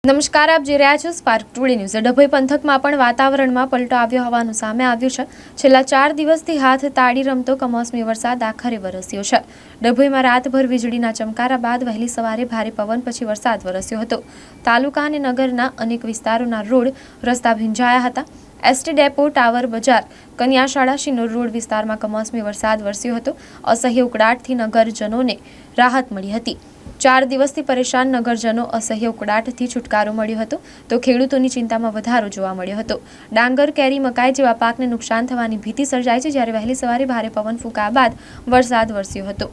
નમસ્કાર, આપ જોઈ રહ્યા છો સ્પાર્ક ટુડે ન્યૂઝ। ડભોઈ પંથકમાં પણ વાતાવરણમાં પલટો આવ્યો હોવાનું સામે આવ્યું છે। છેલ્લા 4 દિવસથી હાથ તાળી રમતો કમોસમી વરસાદ આખરે વરસ્યો છે। ડભોઈમાં રાતભર વીજળીના ચમકારા બાદ વહેલી સવારે ભારે પવન પછી વરસાદ વરસ્યો હતો। તાલુકા અને નગરના અનેક વિસ્તારોના રોડ રસ્તા ભીંજાયા હતા। એસટી ડેપો, ટાવર બજાર, કન્યાશાળા, શિનોર રોડ વિસ્તારમાં કમોસમી વરસાદ વરસ્યો હતો। અસહ્ય ઉકળાટથી નગરજનોને રાહત મળી હતી। 4 દિવસથી પરેશાન નગરજનો અસહ્ય ઉકળાટથી છુટકારો મળ્યો હતો તો ખેડૂતોની ચિંતામાં વધારો જોવા મળ્યો હતો। ડાંગર, કેરી, મકાઈ જેવા પાકને નુકસાન થવાની ભીતિ સર્જાઈ છે, જ્યારે વહેલી સવારે ભારે પવન ફૂંકાયા બાદ વરસાદ વરસ્યો હતો।